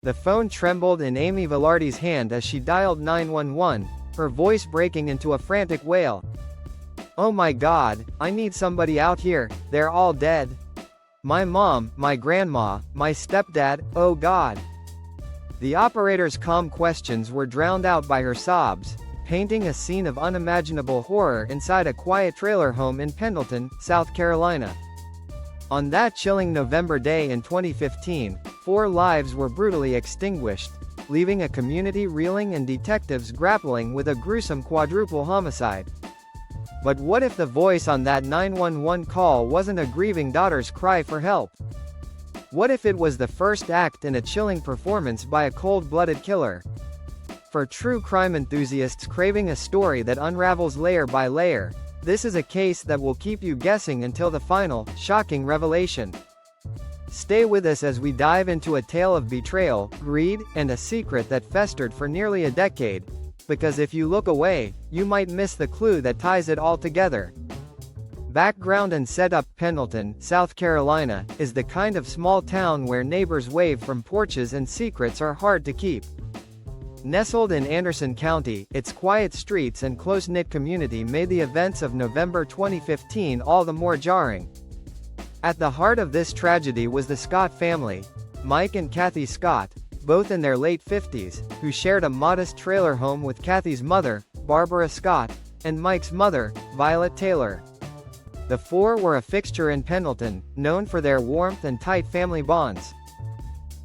The phone trembled in Amy Velarde's hand as she dialed 911, her voice breaking into a frantic wail. "Oh my God, I need somebody out here, they're all dead. My mom, my grandma, my stepdad, oh God." The operator's calm questions were drowned out by her sobs, painting a scene of unimaginable horror inside a quiet trailer home in Pendleton, South Carolina. On that chilling November day in 2015, 4 lives were brutally extinguished, leaving a community reeling and detectives grappling with a gruesome quadruple homicide. But what if the voice on that 911 call wasn't a grieving daughter's cry for help? What if it was the first act in a chilling performance by a cold-blooded killer? For true crime enthusiasts craving a story that unravels layer by layer, this is a case that will keep you guessing until the final, shocking revelation. Stay with us as we dive into a tale of betrayal, greed, and a secret that festered for nearly a decade. Because if you look away, you might miss the clue that ties it all together. Background and setup: Pendleton, South Carolina, is the kind of small town where neighbors wave from porches and secrets are hard to keep. Nestled in Anderson County, its quiet streets and close-knit community made the events of November 2015 all the more jarring. At the heart of this tragedy was the Scott family, Mike and Kathy Scott, both in their late 50s, who shared a modest trailer home with Kathy's mother, Barbara Scott, and Mike's mother, Violet Taylor. The 4 were a fixture in Pendleton, known for their warmth and tight family bonds.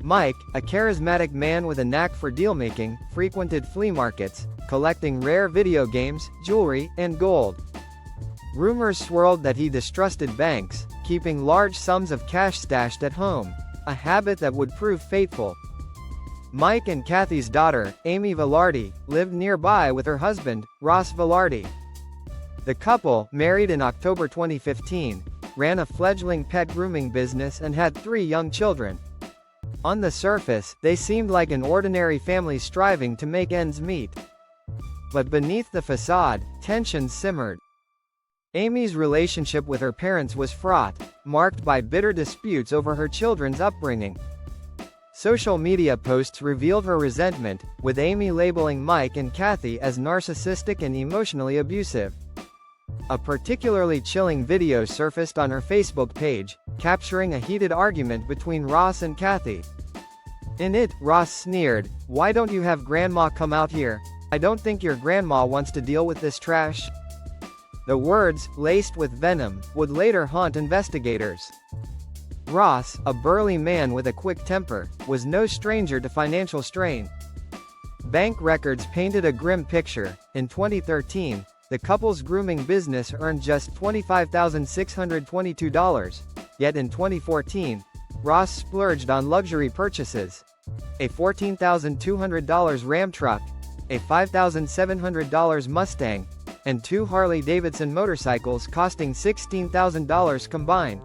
Mike, a charismatic man with a knack for deal-making, frequented flea markets, collecting rare video games, jewelry, and gold. Rumors swirled that he distrusted banks, keeping large sums of cash stashed at home, a habit that would prove fateful. Mike and Kathy's daughter, Amy Velarde, lived nearby with her husband, Ross Velarde. The couple, married in October 2015, ran a fledgling pet grooming business and had 3 young children. On the surface, they seemed like an ordinary family striving to make ends meet. But beneath the facade, tensions simmered. Amy's relationship with her parents was fraught, marked by bitter disputes over her children's upbringing. Social media posts revealed her resentment, with Amy labeling Mike and Kathy as narcissistic and emotionally abusive. A particularly chilling video surfaced on her Facebook page, capturing a heated argument between Ross and Kathy. In it, Ross sneered, "Why don't you have grandma come out here? I don't think your grandma wants to deal with this trash." The words, laced with venom, would later haunt investigators. Ross, a burly man with a quick temper, was no stranger to financial strain. Bank records painted a grim picture. In 2013, the couple's grooming business earned just $25,622, yet in 2014, Ross splurged on luxury purchases. A $14,200 Ram truck, a $5,700 Mustang, and 2 Harley-Davidson motorcycles costing $16,000 combined.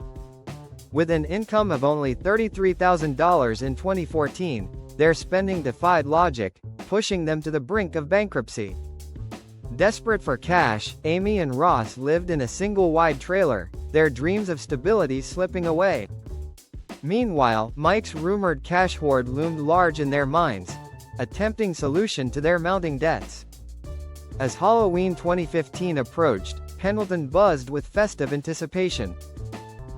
With an income of only $33,000 in 2014, their spending defied logic, pushing them to the brink of bankruptcy. Desperate for cash, Amy and Ross lived in a single-wide trailer, their dreams of stability slipping away. Meanwhile, Mike's rumored cash hoard loomed large in their minds, a tempting solution to their mounting debts. As Halloween 2015 approached, Pendleton buzzed with festive anticipation.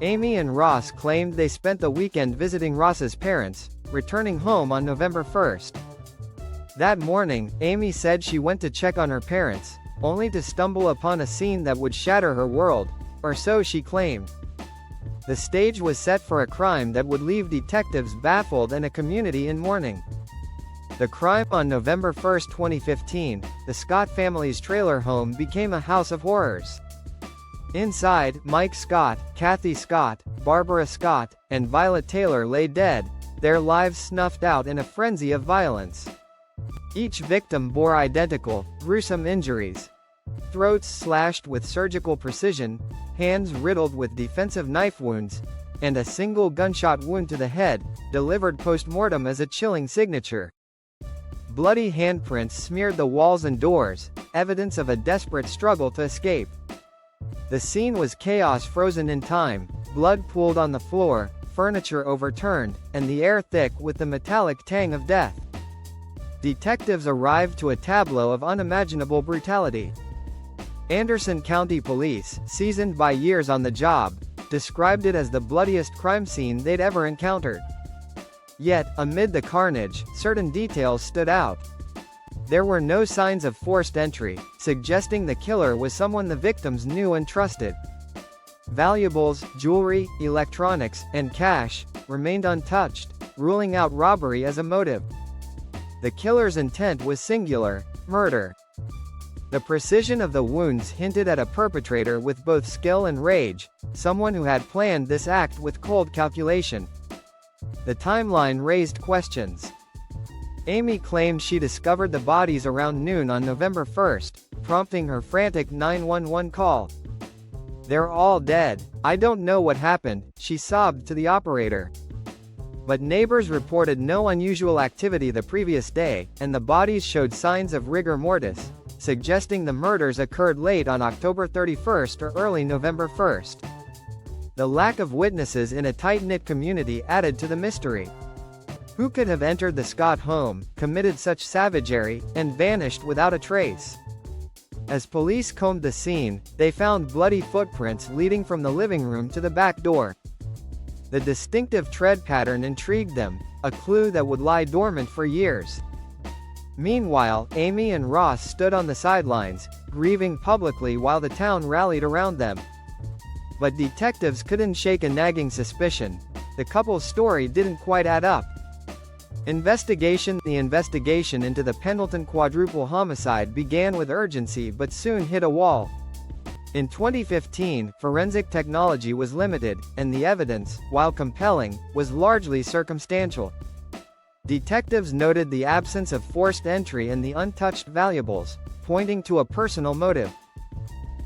Amy and Ross claimed they spent the weekend visiting Ross's parents, returning home on November 1st. That morning, Amy said she went to check on her parents, only to stumble upon a scene that would shatter her world, or so she claimed. The stage was set for a crime that would leave detectives baffled and a community in mourning. The crime: on November 1, 2015, the Scott family's trailer home became a house of horrors. Inside, Mike Scott, Kathy Scott, Barbara Scott, and Violet Taylor lay dead, their lives snuffed out in a frenzy of violence. Each victim bore identical, gruesome injuries. Throats slashed with surgical precision, hands riddled with defensive knife wounds, and a single gunshot wound to the head, delivered post-mortem as a chilling signature. Bloody handprints smeared the walls and doors, evidence of a desperate struggle to escape. The scene was chaos frozen in time, blood pooled on the floor, furniture overturned, and the air thick with the metallic tang of death. Detectives arrived to a tableau of unimaginable brutality. Anderson County Police, seasoned by years on the job, described it as the bloodiest crime scene they'd ever encountered. Yet, amid the carnage, certain details stood out. There were no signs of forced entry, suggesting the killer was someone the victims knew and trusted. Valuables, jewelry, electronics, and cash remained untouched, ruling out robbery as a motive. The killer's intent was singular: murder. The precision of the wounds hinted at a perpetrator with both skill and rage, someone who had planned this act with cold calculation. The timeline raised questions. Amy claimed she discovered the bodies around noon on November 1st, prompting her frantic 911 call. "They're all dead. I don't know what happened," she sobbed to the operator. But neighbors reported no unusual activity the previous day, and the bodies showed signs of rigor mortis, suggesting the murders occurred late on October 31st or early November 1st. The lack of witnesses in a tight-knit community added to the mystery. Who could have entered the Scott home, committed such savagery, and vanished without a trace? As police combed the scene, they found bloody footprints leading from the living room to the back door. The distinctive tread pattern intrigued them, a clue that would lie dormant for years. Meanwhile, Amy and Ross stood on the sidelines, grieving publicly while the town rallied around them. But detectives couldn't shake a nagging suspicion: the couple's story didn't quite add up. The investigation into the Pendleton quadruple homicide began with urgency but soon hit a wall. In 2015, forensic technology was limited, and the evidence, while compelling, was largely circumstantial. Detectives noted the absence of forced entry and the untouched valuables, pointing to a personal motive.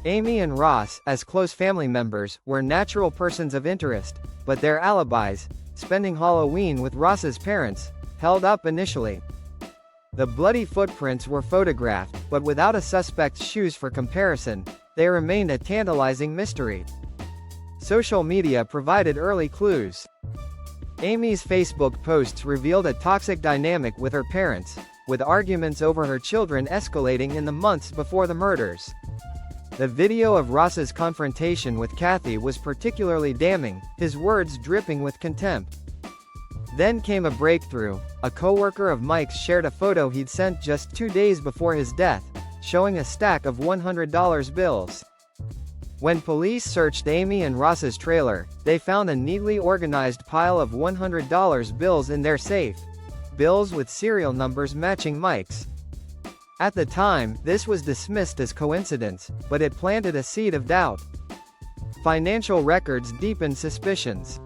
Amy and Ross, as close family members, were natural persons of interest, but their alibis, spending Halloween with Ross's parents, held up initially. The bloody footprints were photographed, but without a suspect's shoes for comparison, they remained a tantalizing mystery. Social media provided early clues. Amy's Facebook posts revealed a toxic dynamic with her parents, with arguments over her children escalating in the months before the murders. The video of Ross's confrontation with Kathy was particularly damning, his words dripping with contempt. Then came a breakthrough. A coworker of Mike's shared a photo he'd sent just 2 days before his death, showing a stack of $100 bills. When police searched Amy and Ross's trailer, they found a neatly organized pile of $100 bills in their safe. Bills with serial numbers matching Mike's. At the time, this was dismissed as coincidence, but it planted a seed of doubt. Financial records deepened suspicions.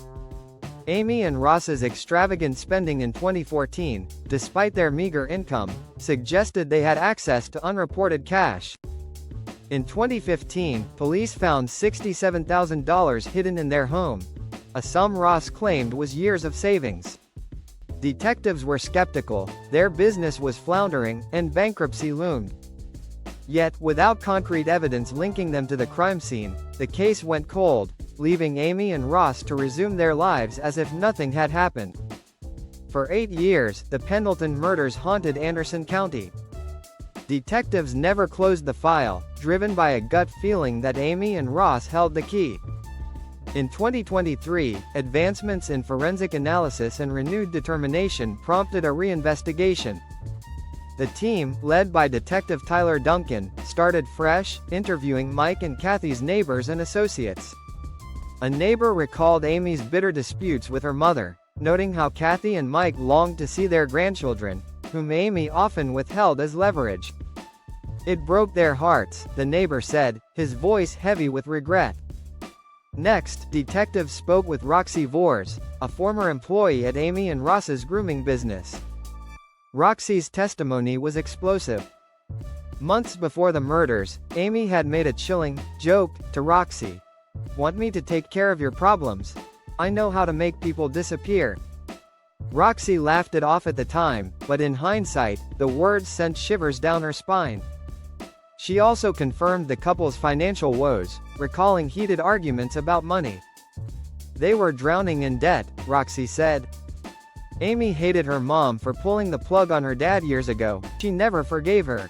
Amy and Ross's extravagant spending in 2014, despite their meager income, suggested they had access to unreported cash. In 2015, police found $67,000 hidden in their home, a sum Ross claimed was years of savings. Detectives were skeptical: their business was floundering, and bankruptcy loomed. Yet, without concrete evidence linking them to the crime scene, the case went cold, leaving Amy and Ross to resume their lives as if nothing had happened. For 8 years, the Pendleton murders haunted Anderson County. Detectives never closed the file, driven by a gut feeling that Amy and Ross held the key. In 2023, advancements in forensic analysis and renewed determination prompted a reinvestigation. The team, led by Detective Tyler Duncan, started fresh, interviewing Mike and Kathy's neighbors and associates. A neighbor recalled Amy's bitter disputes with her mother, noting how Kathy and Mike longed to see their grandchildren, whom Amy often withheld as leverage. "It broke their hearts," the neighbor said, his voice heavy with regret. Next, detectives spoke with Roxy Vors, a former employee at Amy and Ross's grooming business. Roxy's testimony was explosive. Months before the murders, Amy had made a chilling joke to Roxy. "Want me to take care of your problems? I know how to make people disappear." Roxy laughed it off at the time, but in hindsight, the words sent shivers down her spine. She also confirmed the couple's financial woes, recalling heated arguments about money. They were drowning in debt, Roxy said. Amy hated her mom for pulling the plug on her dad years ago. She never forgave her.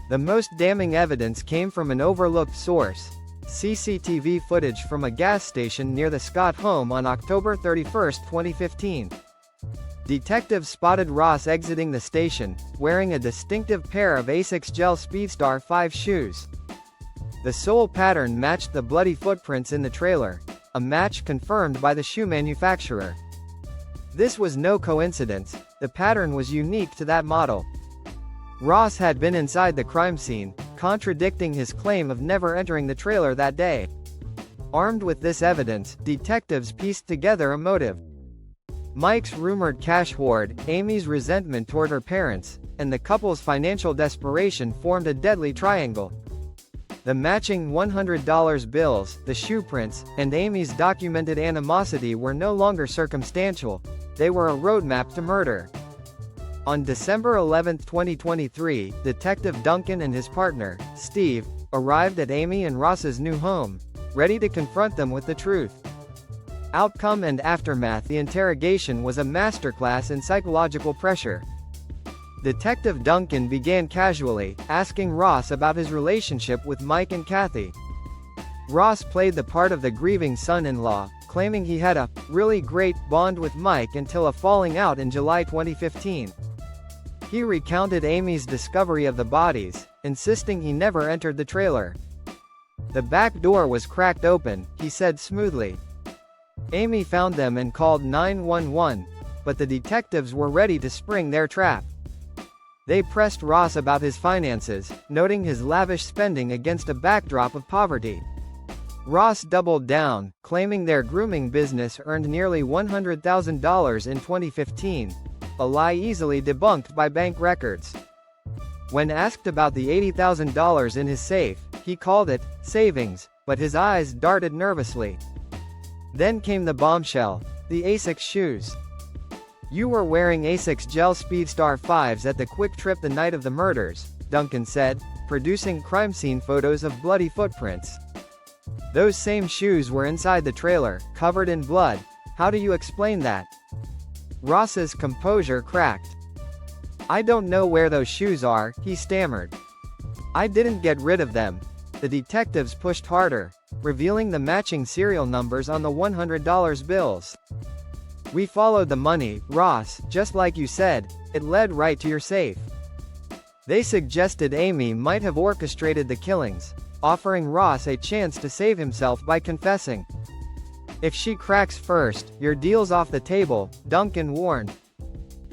The most damning evidence came from an overlooked source: CCTV footage from a gas station near the Scott home on October 31, 2015. Detectives spotted Ross exiting the station, wearing a distinctive pair of Asics Gel Speedstar 5 shoes. The sole pattern matched the bloody footprints in the trailer, a match confirmed by the shoe manufacturer. This was no coincidence, the pattern was unique to that model. Ross had been inside the crime scene, contradicting his claim of never entering the trailer that day. Armed with this evidence, detectives pieced together a motive. Mike's rumored cash hoard, Amy's resentment toward her parents, and the couple's financial desperation formed a deadly triangle. The matching $100 bills, the shoe prints, and Amy's documented animosity were no longer circumstantial, they were a roadmap to murder. On December 11, 2023, Detective Duncan and his partner, Steve, arrived at Amy and Ross's new home, ready to confront them with the truth. Outcome and aftermath: the interrogation was a masterclass in psychological pressure. Detective Duncan began casually, asking Ross about his relationship with Mike and Kathy. Ross played the part of the grieving son-in-law, claiming he had a really great bond with Mike until a falling out in July 2015. He recounted Amy's discovery of the bodies, insisting he never entered the trailer. The back door was cracked open, he said smoothly. Amy found them and called 911, but the detectives were ready to spring their trap. They pressed Ross about his finances, noting his lavish spending against a backdrop of poverty. Ross doubled down, claiming their grooming business earned nearly $100,000 in 2015, a lie easily debunked by bank records. When asked about the $80,000 in his safe, he called it savings, but his eyes darted nervously. Then came the bombshell: the Asics shoes. "You were wearing Asics Gel Speedstar 5s at the Quick Trip the night of the murders," Duncan said, producing crime scene photos of bloody footprints. "Those same shoes were inside the trailer, covered in blood. How do you explain that?" Ross's composure cracked. "I don't know where those shoes are," he stammered. "I didn't get rid of them." The detectives pushed harder, revealing the matching serial numbers on the $100 bills. "We followed the money, Ross, just like you said. It led right to your safe." They suggested Amy might have orchestrated the killings, offering Ross a chance to save himself by confessing. "If she cracks first, your deal's off the table," Duncan warned.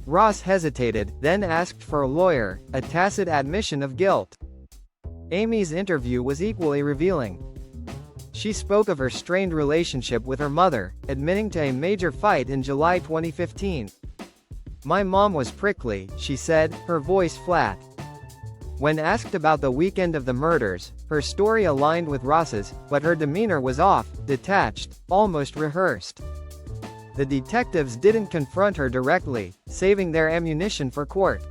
Ross hesitated, then asked for a lawyer, a tacit admission of guilt. Amy's interview was equally revealing. She spoke of her strained relationship with her mother, admitting to a major fight in July 2015. "My mom was prickly," she said, her voice flat. When asked about the weekend of the murders, her story aligned with Ross's, but her demeanor was off, detached, almost rehearsed. The detectives didn't confront her directly, saving their ammunition for court.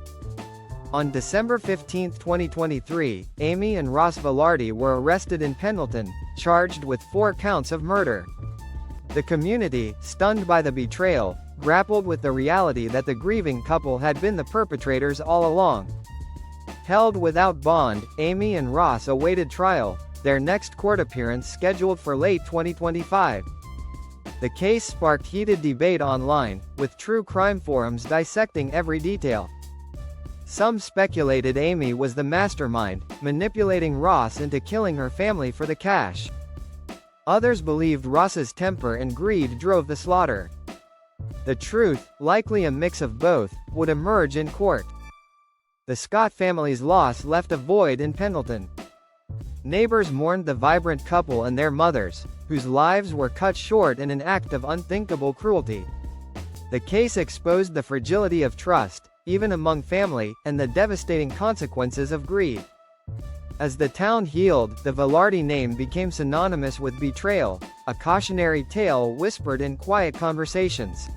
On December 15, 2023, Amy and Ross Velarde were arrested in Pendleton, charged with 4 counts of murder. The community, stunned by the betrayal, grappled with the reality that the grieving couple had been the perpetrators all along. Held without bond, Amy and Ross awaited trial, their next court appearance scheduled for late 2025. The case sparked heated debate online, with true crime forums dissecting every detail. Some speculated Amy was the mastermind, manipulating Ross into killing her family for the cash. Others believed Ross's temper and greed drove the slaughter. The truth, likely a mix of both, would emerge in court. The Scott family's loss left a void in Pendleton. Neighbors mourned the vibrant couple and their mothers, whose lives were cut short in an act of unthinkable cruelty. The case exposed the fragility of trust, even among family, and the devastating consequences of greed. As the town healed, the Velarde name became synonymous with betrayal, a cautionary tale whispered in quiet conversations.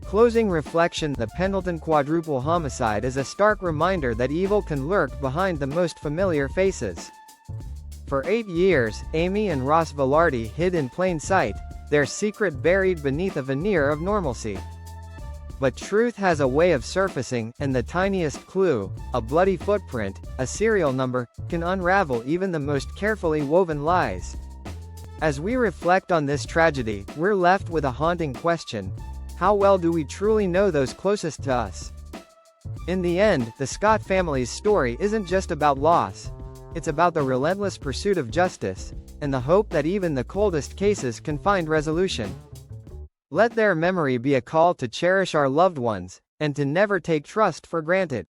Closing reflection: the Pendleton quadruple homicide is a stark reminder that evil can lurk behind the most familiar faces. For 8 years, Amy and Ross Velarde hid in plain sight, their secret buried beneath a veneer of normalcy. But truth has a way of surfacing, and the tiniest clue, a bloody footprint, a serial number, can unravel even the most carefully woven lies. As we reflect on this tragedy, we're left with a haunting question. How well do we truly know those closest to us? In the end, the Scott family's story isn't just about loss. It's about the relentless pursuit of justice, and the hope that even the coldest cases can find resolution. Let their memory be a call to cherish our loved ones, and to never take trust for granted.